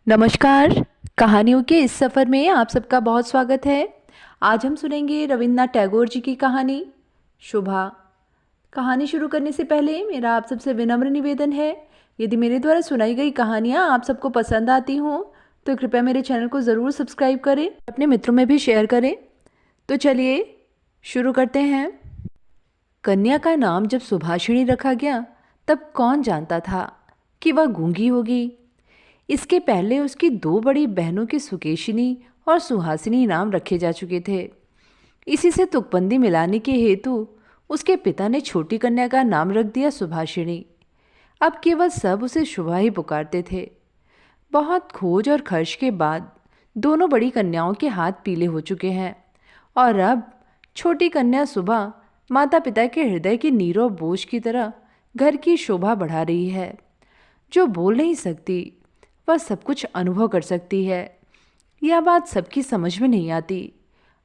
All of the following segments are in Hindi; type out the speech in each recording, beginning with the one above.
नमस्कार। कहानियों के इस सफ़र में आप सबका बहुत स्वागत है। आज हम सुनेंगे रविन्द्रनाथ टैगोर जी की कहानी शुभा। कहानी शुरू करने से पहले मेरा आप सबसे विनम्र निवेदन है, यदि मेरे द्वारा सुनाई गई कहानियाँ आप सबको पसंद आती हों तो कृपया मेरे चैनल को ज़रूर सब्सक्राइब करें, अपने मित्रों में भी शेयर करें। तो चलिए शुरू करते हैं। कन्या का नाम जब सुभाषिणी रखा गया तब कौन जानता था कि वह गूंगी होगी। इसके पहले उसकी दो बड़ी बहनों की सुकेशिनी और सुहासिनी नाम रखे जा चुके थे। इसी से तुकबंदी मिलाने के हेतु उसके पिता ने छोटी कन्या का नाम रख दिया सुभाषिणी। अब केवल सब उसे शुभा ही पुकारते थे। बहुत खोज और खर्च के बाद दोनों बड़ी कन्याओं के हाथ पीले हो चुके हैं और अब छोटी कन्या सुभा माता पिता के हृदय की नीरव बोझ की तरह घर की शोभा बढ़ा रही है। जो बोल नहीं सकती वह सब कुछ अनुभव कर सकती है। यह बात सबकी समझ में नहीं आती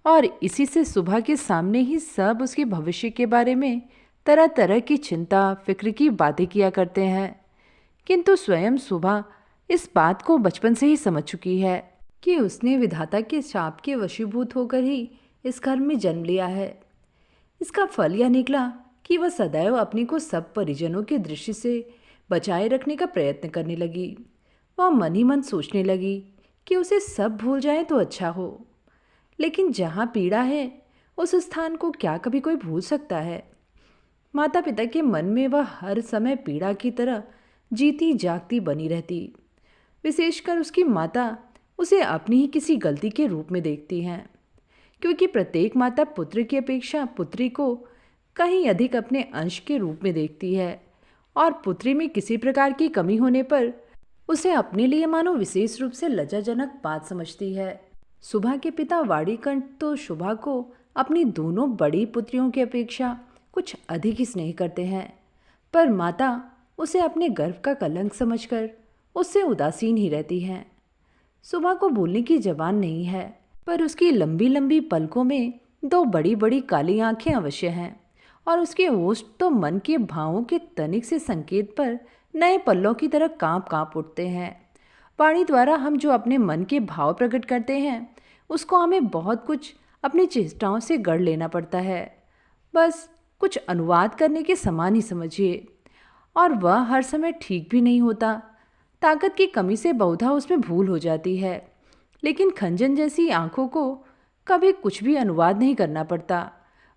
और इसी से सुबह के सामने ही सब उसके भविष्य के बारे में तरह तरह की चिंता फिक्र की बातें किया करते हैं। किंतु स्वयं सुबह इस बात को बचपन से ही समझ चुकी है कि उसने विधाता के शाप के वशीभूत होकर ही इस घर में जन्म लिया है। इसका फल यह निकला कि वह सदैव अपने को सब परिजनों की दृष्टि से बचाए रखने का प्रयत्न करने लगी। वह मन ही मन सोचने लगी कि उसे सब भूल जाए तो अच्छा हो, लेकिन जहाँ पीड़ा है उस स्थान को क्या कभी कोई भूल सकता है। माता पिता के मन में वह हर समय पीड़ा की तरह जीती जागती बनी रहती। विशेषकर उसकी माता उसे अपनी ही किसी गलती के रूप में देखती हैं, क्योंकि प्रत्येक माता पुत्र की अपेक्षा पुत्री को कहीं अधिक अपने अंश के रूप में देखती है और पुत्री में किसी प्रकार की कमी होने पर उसे अपने लिए मानो विशेष रूप से लज्जाजनक बात समझती है। सुभा के पिता वाड़ीकंठ तो शुभा को अपनी दोनों बड़ी पुत्रियों की अपेक्षा कुछ अधिक ही स्नेह करते हैं, पर माता उसे अपने गर्व का कलंक समझकर उससे उदासीन ही रहती हैं। सुभा को बोलने की जबान नहीं है, पर उसकी लंबी लंबी पलकों में दो बड़ी बड़ी काली आंखें अवश्य हैं और उसके ओष्ठ तो मन के भावों के तनिक से संकेत पर नए पल्लों की तरह कांप कांप उठते हैं। वाणी द्वारा हम जो अपने मन के भाव प्रकट करते हैं उसको हमें बहुत कुछ अपनी चेष्टाओं से गढ़ लेना पड़ता है, बस कुछ अनुवाद करने के समान ही समझिए। और वह हर समय ठीक भी नहीं होता। ताकत की कमी से बहुधा उसमें भूल हो जाती है, लेकिन खंजन जैसी आंखों को कभी कुछ भी अनुवाद नहीं करना पड़ता।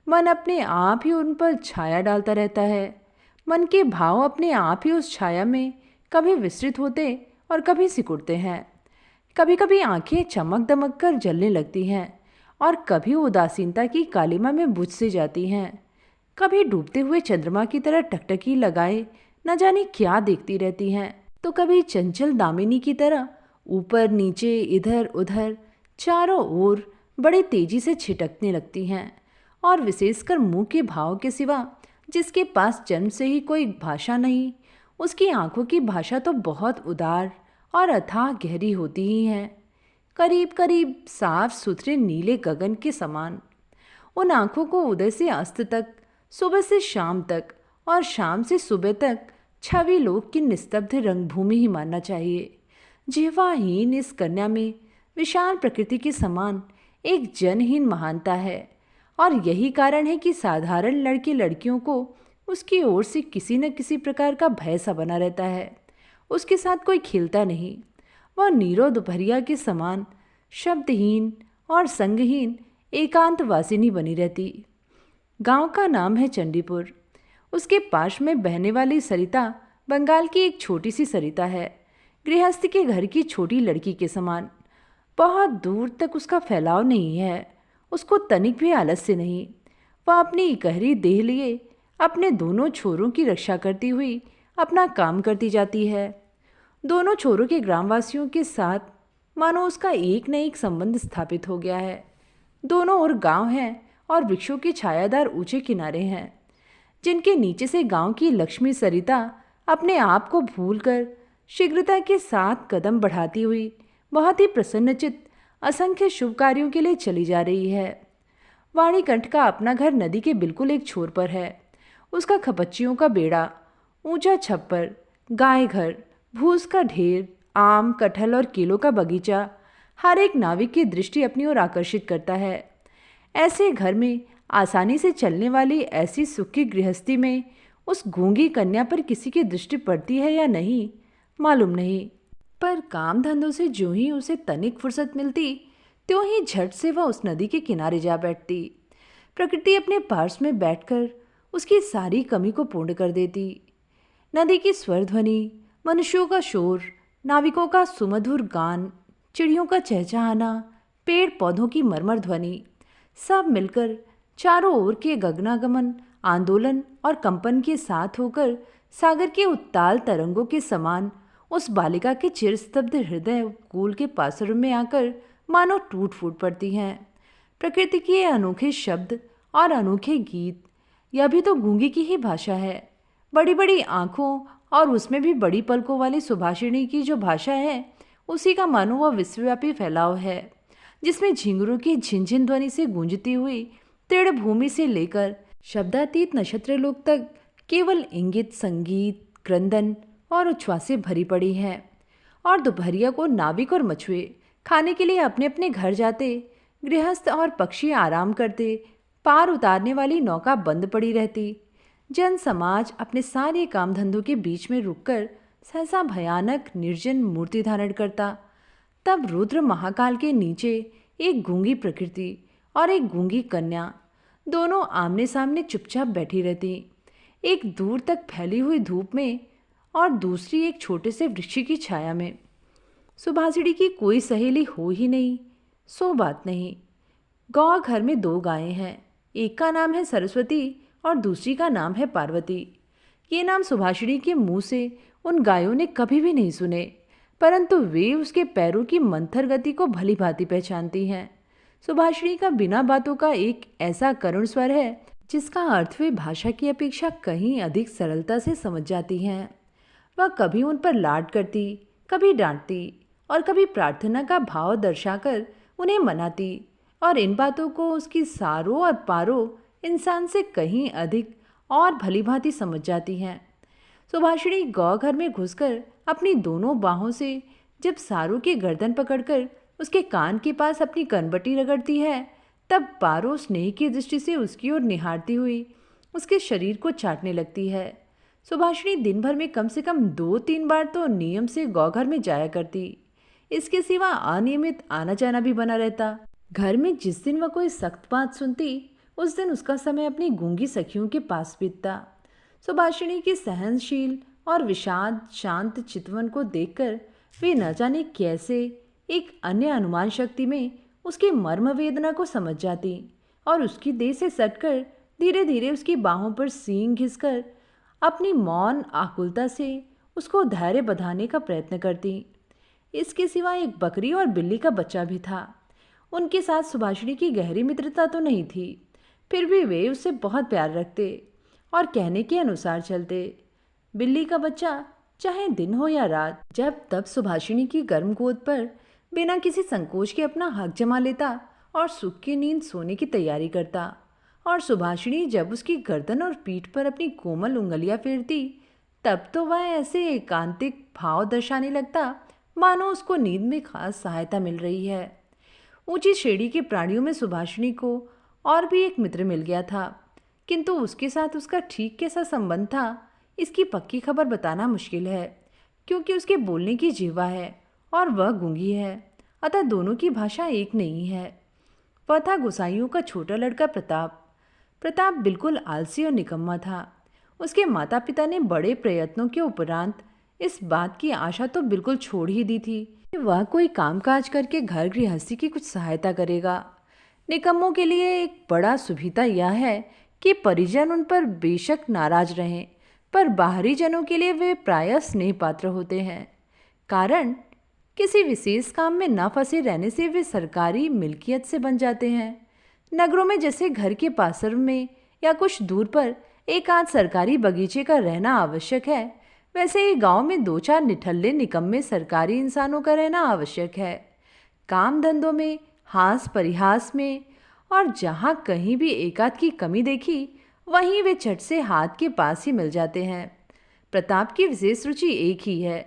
मन अपने आप ही उन पर छाया डालता रहता है। मन के भाव अपने आप ही उस छाया में कभी विस्तृत होते और कभी सिकुड़ते हैं। कभी कभी आंखें चमक दमक कर जलने लगती हैं और कभी उदासीनता की कालिमा में बुझ से जाती हैं। कभी डूबते हुए चंद्रमा की तरह टकटकी लगाए न जाने क्या देखती रहती हैं, तो कभी चंचल दामिनी की तरह ऊपर नीचे इधर उधर चारों ओर बड़े तेजी से छिटकने लगती हैं। और विशेषकर मुंह के भाव के सिवा जिसके पास जन्म से ही कोई भाषा नहीं, उसकी आंखों की भाषा तो बहुत उदार और अथाह गहरी होती ही है, करीब करीब साफ सुथरे नीले गगन के समान। उन आंखों को उदय से अस्त तक, सुबह से शाम तक और शाम से सुबह तक छवि लोक की निस्तब्ध रंगभूमि ही मानना चाहिए। जिह्वाहीन इस कन्या में विशाल प्रकृति के समान एक जनहीन महानता है और यही कारण है कि साधारण लड़के लड़कियों को उसकी ओर से किसी न किसी प्रकार का भय सा बना रहता है। उसके साथ कोई खिलता नहीं। वह नीरो दोपहरिया के समान शब्दहीन और संगहीन एकांतवासिनी बनी रहती। गांव का नाम है चंडीपुर। उसके पास में बहने वाली सरिता बंगाल की एक छोटी सी सरिता है, गृहस्थ के घर की छोटी लड़की के समान। बहुत दूर तक उसका फैलाव नहीं है, उसको तनिक भी आलस्य नहीं। वह अपनी इकहरी देह लिए अपने दोनों छोरों की रक्षा करती हुई अपना काम करती जाती है। दोनों छोरों के ग्रामवासियों के साथ मानो उसका एक न एक संबंध स्थापित हो गया है। दोनों ओर गांव हैं और वृक्षों के छायादार ऊंचे किनारे हैं, जिनके नीचे से गांव की लक्ष्मी सरिता अपने आप को भूलकर शीघ्रता के साथ कदम बढ़ाती हुई बहुत ही प्रसन्नचित्त असंख्य शुभ कार्यों के लिए चली जा रही है। वाणीकंठ का अपना घर नदी के बिल्कुल एक छोर पर है। उसका खपच्चियों का बेड़ा, ऊंचा छप्पर, गाय घर, भूस का ढेर आम, कटहल और केलों का बगीचा हर एक नाविक की दृष्टि अपनी ओर आकर्षित करता है। ऐसे घर में आसानी से चलने वाली ऐसी सुखी गृहस्थी में उस गूंगी कन्या पर किसी की दृष्टि पड़ती है या नहीं, मालूम नहीं। पर काम धंधों से जो ही उसे तनिक फुर्सत मिलती, त्यों ही झट से वह उस नदी के किनारे जा बैठती। प्रकृति अपने पार्श्व में बैठकर उसकी सारी कमी को पूर्ण कर देती। नदी की स्वर ध्वनि, मनुष्यों का शोर, नाविकों का सुमधुर गान, चिड़ियों का चहचहाना, पेड़ पौधों की मरमर ध्वनि, सब मिलकर चारों ओर के गगनागमन, आंदोलन और कंपन के साथ होकर सागर के उत्ताल तरंगों के समान उस बालिका के चिरस्तब्ध हृदय कूल के पासरों में आकर मानो टूट फूट पड़ती हैं। प्रकृति के अनोखे शब्द और अनोखे गीत, यह भी तो गूंगी की ही भाषा है। बड़ी बड़ी आँखों और उसमें भी बड़ी पलकों वाली सुभाषिणी की जो भाषा है, उसी का मानो वह विश्वव्यापी फैलाव है, जिसमें झिंगुरों की झिनझिन ध्वनि से गूंजती हुई तीर्ण भूमि से लेकर शब्दातीत नक्षत्र लोक तक केवल इंगित, संगीत, क्रंदन और उच्छ्वासें भरी पड़ी हैं। और दोपहरिया को नाविक और मछुए खाने के लिए अपने अपने घर जाते, गृहस्थ और पक्षी आराम करते, पार उतारने वाली नौका बंद पड़ी रहती। जन समाज अपने सारे काम धंधों के बीच में रुककर सहसा भयानक निर्जन मूर्ति धारण करता। तब रुद्र महाकाल के नीचे एक गूंगी प्रकृति और एक गूंगी कन्या दोनों आमने सामने चुपचाप बैठी रहती, एक दूर तक फैली हुई धूप में और दूसरी एक छोटे से वृक्ष की छाया में। सुभाषिणी की कोई सहेली हो ही नहीं, सो बात नहीं। गौ घर में 2 गायें हैं, एक का नाम है सरस्वती और दूसरी का नाम है पार्वती। ये नाम सुभाषिणी के मुंह से उन गायों ने कभी भी नहीं सुने, परंतु वे उसके पैरों की मंथर गति को भली भांति पहचानती हैं। सुभाषिणी का बिना बातों का एक ऐसा करुण स्वर है जिसका अर्थ वे भाषा की अपेक्षा कहीं अधिक सरलता से समझ जाती हैं। वह कभी उन पर लाड करती, कभी डांटती और कभी प्रार्थना का भाव दर्शाकर उन्हें मनाती, और इन बातों को उसकी सारों और पारों इंसान से कहीं अधिक और भलीभांति समझ जाती हैं। सुभाषिणी गौ घर में घुसकर अपनी दोनों बाहों से जब सारू की गर्दन पकड़कर उसके कान के पास अपनी कनबटी रगड़ती है, तब पारो स्नेह की दृष्टि से उसकी ओर निहारती हुई उसके शरीर को चाटने लगती है। सुभाषिणी दिन भर में कम से कम 2-3 बार तो नियम से गौघर में जाया करती। इसके सिवा अनियमित आना जाना भी बना रहता। घर में जिस दिन वह कोई सख्त बात सुनती, उस दिन उसका समय अपनी गूंगी सखियों के पास बीतता। सुभाषिणी की सहनशील और विषाद शांत चितवन को देखकर वे न जाने कैसे एक अन्य अनुमान शक्ति में उसकी मर्म वेदना को समझ जाती और उसकी देह से सटकर धीरे धीरे उसकी बाहों पर सींग घिसकर अपनी मौन आकुलता से उसको धैर्य बंधाने का प्रयत्न करती। इसके सिवा एक बकरी और बिल्ली का बच्चा भी था। उनके साथ सुभाषिणी की गहरी मित्रता तो नहीं थी, फिर भी वे उससे बहुत प्यार रखते और कहने के अनुसार चलते। बिल्ली का बच्चा चाहे दिन हो या रात, जब तब सुभाषिणी की गर्म गोद पर बिना किसी संकोच के अपना हक जमा लेता और सुख की नींद सोने की तैयारी करता। और सुभाषिणी जब उसकी गर्दन और पीठ पर अपनी कोमल उंगलियां फेरती, तब तो वह ऐसे एकांतिक भाव दर्शाने लगता मानो उसको नींद में खास सहायता मिल रही है। ऊंची श्रेणी के प्राणियों में सुभाषिणी को और भी एक मित्र मिल गया था, किंतु उसके साथ उसका ठीक कैसा संबंध था, इसकी पक्की खबर बताना मुश्किल है, क्योंकि उसके बोलने की जिह्वा है और वह गूंगी है, अतः दोनों की भाषा एक नहीं है। वह था गोसाइयों का छोटा लड़का प्रताप। प्रताप बिल्कुल आलसी और निकम्मा था। उसके माता पिता ने बड़े प्रयत्नों के उपरांत इस बात की आशा तो बिल्कुल छोड़ ही दी थी कि वह कोई कामकाज करके घर गृहस्थी की कुछ सहायता करेगा। निकम्मों के लिए एक बड़ा सुविधा यह है कि परिजन उन पर बेशक नाराज रहें, पर बाहरी जनों के लिए वे प्रायः स्नेह पात्र होते हैं। कारण किसी विशेष काम में न फंसे रहने से वे सरकारी मिल्कियत से बन जाते हैं। नगरों में जैसे घर के पासर में या कुछ दूर पर एक आध सरकारी बगीचे का रहना आवश्यक है, वैसे ही गांव में 2-4 निठल्ले निकम्मे सरकारी इंसानों का रहना आवश्यक है। काम धंधों में, हास परिहास में, और जहाँ कहीं भी एकाध की कमी देखी, वहीं वे झट से हाथ के पास ही मिल जाते हैं। प्रताप की विशेष रुचि एक ही है,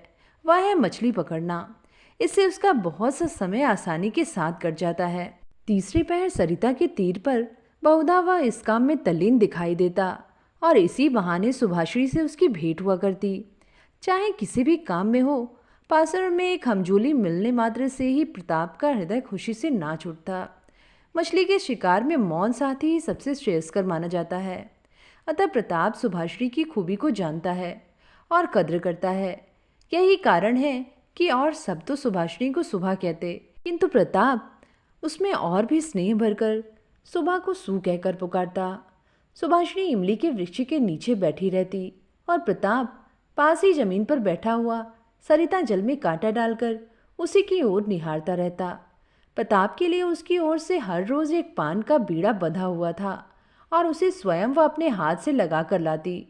वह है मछली पकड़ना। इससे उसका बहुत सा समय आसानी के साथ कट जाता है। तीसरे पहर सरिता के तीर पर बहुधा वह इस काम में तल्लीन दिखाई देता और इसी बहाने सुभाश्री से उसकी भेंट हुआ करती। चाहे किसी भी काम में हो, पासर में एक हमजोली मिलने मात्र से ही प्रताप का हृदय खुशी से नाच उठता। मछली के शिकार में मौन साथी ही सबसे श्रेयस्कर माना जाता है। अतः प्रताप सुभाश्री की खूबी को जानता है और कद्र करता है। यही कारण है कि और सब तो सुभाश्री को सुभा कहते, किंतु प्रताप उसमें और भी स्नेह भरकर सुभा को सू कहकर पुकारता। सुभाश्री इमली के वृक्ष के नीचे बैठी रहती और प्रताप पास ही जमीन पर बैठा हुआ सरिता जल में कांटा डालकर उसी की ओर निहारता रहता। प्रताप के लिए उसकी ओर से हर रोज एक पान का बीड़ा बंधा हुआ था और उसे स्वयं वह अपने हाथ से लगा कर लाती।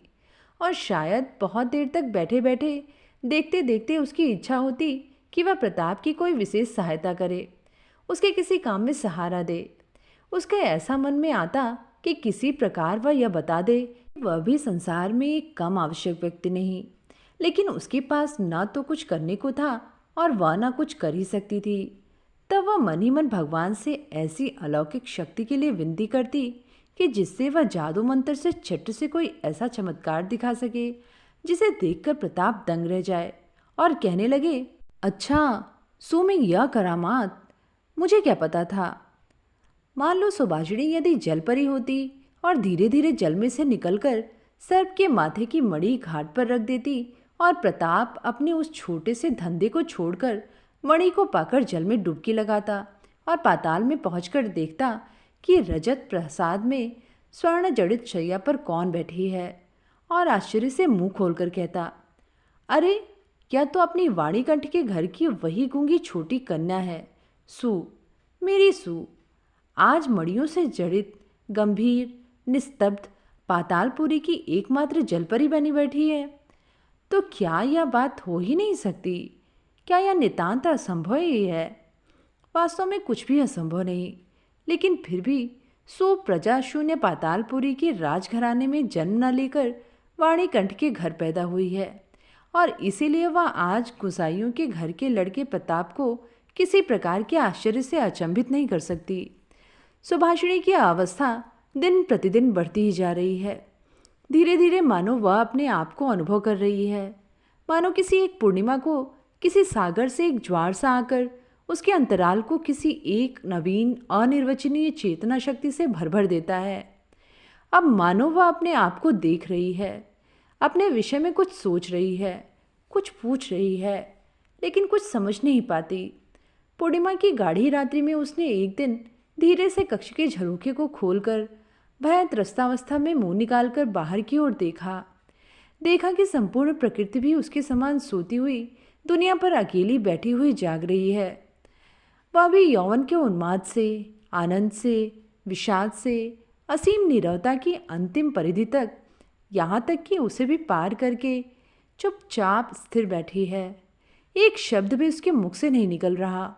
और शायद बहुत देर तक बैठे बैठे देखते देखते उसकी इच्छा होती कि वह प्रताप की कोई विशेष सहायता करे, उसके किसी काम में सहारा दे। उसके ऐसा मन में आता कि किसी प्रकार वह यह बता दे वह भी संसार में एक कम आवश्यक व्यक्ति नहीं, लेकिन उसके पास न तो कुछ करने को था और वह न कुछ कर ही सकती थी। तब वह मन ही मन भगवान से ऐसी अलौकिक शक्ति के लिए विनती करती कि जिससे वह जादू मंत्र से झट से कोई ऐसा चमत्कार दिखा सके जिसे देखकर प्रताप दंग रह जाए और कहने लगे, अच्छा सो में यह करामात मुझे क्या पता था। मान लो सुभाषिणी यदि जल परी होती और धीरे धीरे जल में से निकलकर सर्प के माथे की मणि घाट पर रख देती और प्रताप अपने उस छोटे से धंधे को छोड़कर मणि को पाकर जल में डुबकी लगाता और पाताल में पहुंचकर देखता कि रजत प्रसाद में स्वर्ण जड़ित शैया पर कौन बैठी है, और आश्चर्य से मुंह खोलकर कहता, अरे क्या तो अपनी वाणीकंठ के घर की वही गूंगी छोटी कन्या है, सू, मेरी सू। आज मड़ियों से जड़ित गंभीर निस्तब्ध पातालपुरी की एकमात्र जलपरी बनी बैठी है। तो क्या यह बात हो ही नहीं सकती? क्या यह नितांत असंभव ही है? वास्तव में कुछ भी असंभव नहीं, लेकिन फिर भी सो प्रजा शून्य पातालपुरी के राजघराने में जन्म न लेकर वाणीकंठ के घर पैदा हुई है, और इसीलिए वह आज गुसाइयों के घर के लड़के प्रताप को किसी प्रकार के आश्चर्य से अचंभित नहीं कर सकती। सुभाषिणी की अवस्था दिन प्रतिदिन बढ़ती ही जा रही है। धीरे धीरे मानो वह अपने आप को अनुभव कर रही है, मानो किसी एक पूर्णिमा को किसी सागर से एक ज्वार सा आकर उसके अंतराल को किसी एक नवीन अनिर्वचनीय चेतना शक्ति से भर भर देता है। अब मानो वह अपने आप को देख रही है, अपने विषय में कुछ सोच रही है, कुछ पूछ रही है, लेकिन कुछ समझ नहीं पाती। पूर्णिमा की गाढ़ी रात्रि में उसने एक दिन धीरे से कक्ष के झरोखे को खोलकर भय त्रस्तावस्था में मुंह निकालकर बाहर की ओर देखा कि संपूर्ण प्रकृति भी उसके समान सोती हुई दुनिया पर अकेली बैठी हुई जाग रही है। वह भी यौवन के उन्माद से, आनंद से, विषाद से, असीम नीरवता की अंतिम परिधि तक, यहाँ तक कि उसे भी पार करके चुपचाप स्थिर बैठी है। एक शब्द भी उसके मुख से नहीं निकल रहा,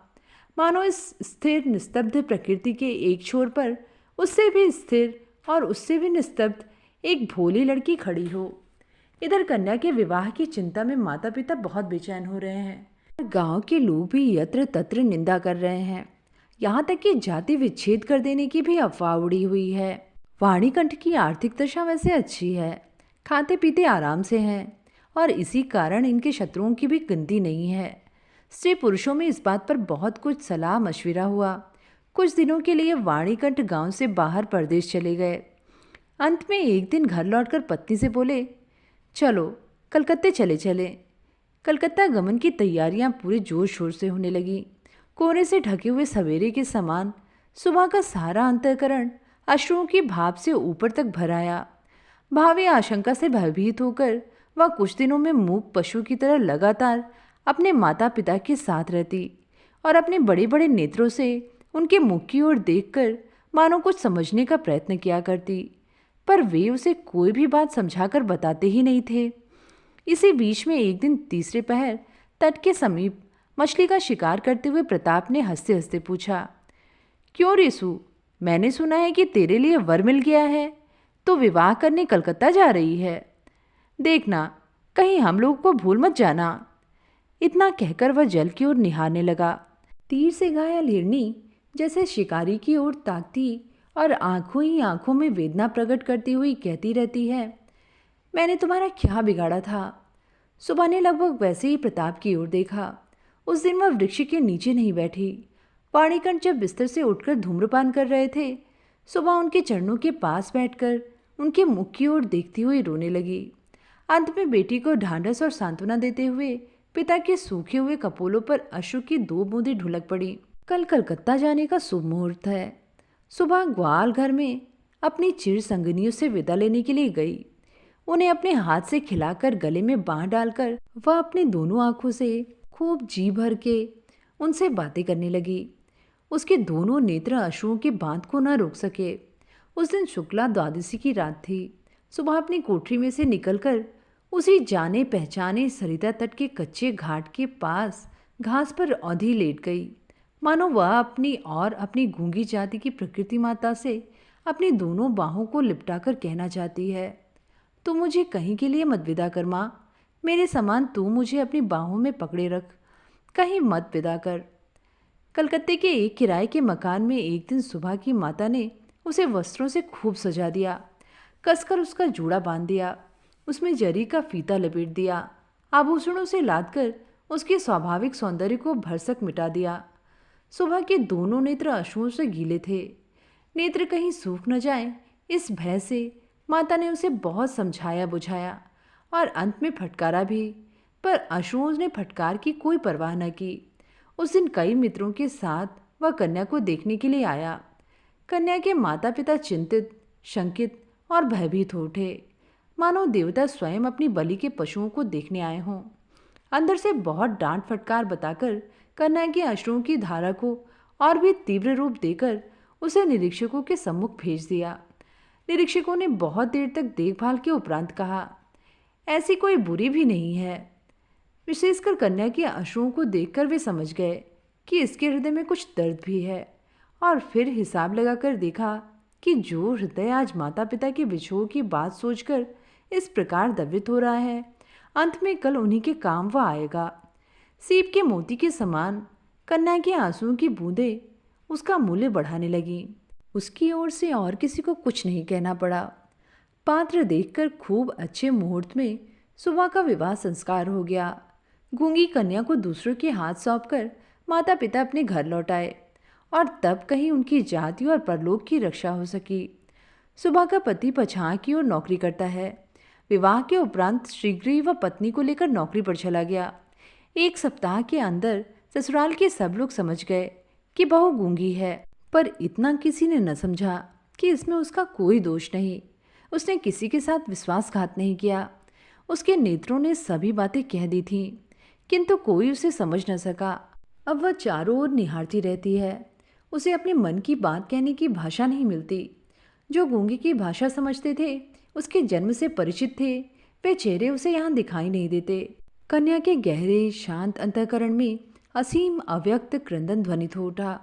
मानो इस स्थिर निस्तब्ध प्रकृति के एक छोर पर उससे भी स्थिर और उससे भी निस्तब्ध एक भोली लड़की खड़ी हो। इधर कन्या के विवाह की चिंता में माता पिता बहुत बेचैन हो रहे हैं। गांव के लोग भी यत्र तत्र निंदा कर रहे हैं, यहाँ तक कि जाति विच्छेद कर देने की भी अफवाह उड़ी हुई है। वाणीकंठ की आर्थिक दशा वैसे अच्छी है, खाते पीते आराम से हैं, और इसी कारण इनके शत्रुओं की भी गिनती नहीं है। स्त्री पुरुषों में इस बात पर बहुत कुछ सलाह मशविरा हुआ। कुछ दिनों के लिए वाणीकंठ गांव से बाहर परदेश चले गए। अंत में एक दिन घर लौटकर पत्नी से बोले, चलो कलकत्ते चले। कलकत्ता गमन की तैयारियां पूरे जोर शोर से होने लगी। कोहरे से ढके हुए सवेरे के समान सुबह का सारा अंतःकरण अश्रुओं की भाप से ऊपर तक भर आया। भावी आशंका से भयभीत होकर वह कुछ दिनों में मूक पशु की तरह लगातार अपने माता पिता के साथ रहती और अपने बड़े बड़े नेत्रों से उनके मुख की ओर देखकर मानो कुछ समझने का प्रयत्न किया करती, पर वे उसे कोई भी बात समझाकर बताते ही नहीं थे। इसी बीच में एक दिन तीसरे पहर तट के समीप मछली का शिकार करते हुए प्रताप ने हंसते हंसते पूछा, क्यों रेसू, मैंने सुना है कि तेरे लिए वर मिल गया है, तो विवाह करने कलकत्ता जा रही है। देखना कहीं हम लोग को भूल मत जाना। इतना कहकर वह जल की ओर निहारने लगा। तीर से घायल हिरनी जैसे शिकारी की ओर ताकती और आंखों ही आंखों में वेदना प्रकट करती हुई कहती रहती है, मैंने तुम्हारा क्या बिगाड़ा था। सुबह ने लगभग वैसे ही प्रताप की ओर देखा। उस दिन वह वृक्ष के नीचे नहीं बैठी। वाणीकंठ जब बिस्तर से उठकर धूम्रपान कर रहे थे, सुबह उनके चरणों के पास बैठकर उनके मुख की ओर देखती हुई रोने लगी। अंत में बेटी को ढांढस और सांत्वना देते हुए पिता के सूखे हुए कपोलों पर अश्रु की 2 बूंदें ढुलक पड़ी। कल कलकत्ता जाने का शुभ मुहूर्त है। सुबह ग्वाल घर में अपनी चिर संगनियों से विदा लेने के लिए गई। उन्हें अपने हाथ से खिलाकर गले में बांह डालकर वह अपनी दोनों आंखों से खूब जी भर के उनसे बातें करने लगी। उसके दोनों नेत्र अश्रुओं के बांध को न रोक सके। उस दिन शुक्ला द्वादशी की रात थी। सुबह अपनी कोठरी में से निकलकर उसी जाने पहचाने सरिता तट के कच्चे घाट के पास घास पर औंधी लेट गई, मानो वह अपनी और अपनी गूंगी जाति की प्रकृति माता से अपनी दोनों बाहों को लिपटाकर कहना चाहती है, तू मुझे कहीं के लिए मत विदा कर माँ। मेरे समान तू मुझे अपनी बाहों में पकड़े रख, कहीं मत विदा कर। कलकत्ते के एक किराए के मकान में एक दिन सुबह की माता ने उसे वस्त्रों से खूब सजा दिया, कसकर उसका जूड़ा बांध दिया, उसमें जरी का फीता लपेट दिया, आभूषणों से लादकर उसके स्वाभाविक सौंदर्य को भरसक मिटा दिया। सुबह के दोनों नेत्र अश्रुओं से गीले थे। नेत्र कहीं सूख न जाए इस भय से माता ने उसे बहुत समझाया बुझाया और अंत में फटकारा भी, पर अश्रुओं ने फटकार की कोई परवाह न की। उस दिन कई मित्रों के साथ वह कन्या को देखने के लिए आया। कन्या के माता पिता चिंतित, शंकित और भयभीत हो उठे, मानो देवता स्वयं अपनी बलि के पशुओं को देखने आए हों। अंदर से बहुत डांट फटकार बताकर कन्या के अश्रुओं की धारा को और भी तीव्र रूप देकर उसे निरीक्षकों के सम्मुख भेज दिया। निरीक्षकों ने बहुत देर तक देखभाल के उपरांत कहा, ऐसी कोई बुरी भी नहीं है। विशेषकर कन्या के अश्रुओं को देखकर वे समझ गए कि इसके हृदय में कुछ दर्द भी है, और फिर हिसाब लगाकर देखा कि जो हृदय आज माता पिता के विछोह की बात सोचकर इस प्रकार दवित हो रहा है, अंत में कल उन्हीं के काम वह आएगा। सीप के मोती के समान कन्या के आंसुओं की बूंदें उसका मूल्य बढ़ाने लगीं। उसकी ओर से और किसी को कुछ नहीं कहना पड़ा। पात्र देखकर खूब अच्छे मुहूर्त में सुबह का विवाह संस्कार हो गया। गूंगी कन्या को दूसरों के हाथ सौंपकर माता पिता अपने घर लौट आए, और तब कहीं उनकी जाति और परलोक की रक्षा हो सकी। सुबह का पति पछाड़ की ओर नौकरी करता है। विवाह के उपरांत शीघ्र ही वह पत्नी को लेकर नौकरी पर चला गया। 1 सप्ताह के अंदर ससुराल के सब लोग समझ गए कि बहू गूंगी है, पर इतना किसी ने न समझा कि इसमें उसका कोई दोष नहीं। उसने किसी के साथ विश्वासघात नहीं किया। उसके नेत्रों ने सभी बातें कह दी थीं, किंतु कोई उसे समझ न सका। अब वह चारों ओर निहारती रहती है। उसे अपने मन की बात कहने की भाषा नहीं मिलती। जो गूंगे की भाषा समझते थे, उसके जन्म से परिचित थे, वे चेहरे उसे यहाँ दिखाई नहीं देते। कन्या के गहरे शांत अंतःकरण में असीम अव्यक्त क्रंदन ध्वनित हो उठा,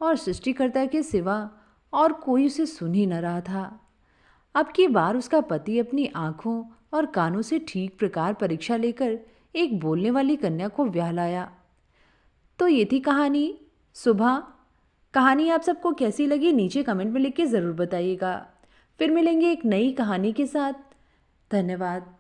और सृष्टिकर्ता के सिवा और कोई उसे सुन ही न रहा था। अब की बार उसका पति अपनी आंखों और कानों से ठीक प्रकार परीक्षा लेकर एक बोलने वाली कन्या को ब्याह लाया। तो ये थी कहानी सुबह। कहानी आप सबको कैसी लगी नीचे कमेंट में लिख के ज़रूर बताइएगा। फिर मिलेंगे एक नई कहानी के साथ। धन्यवाद।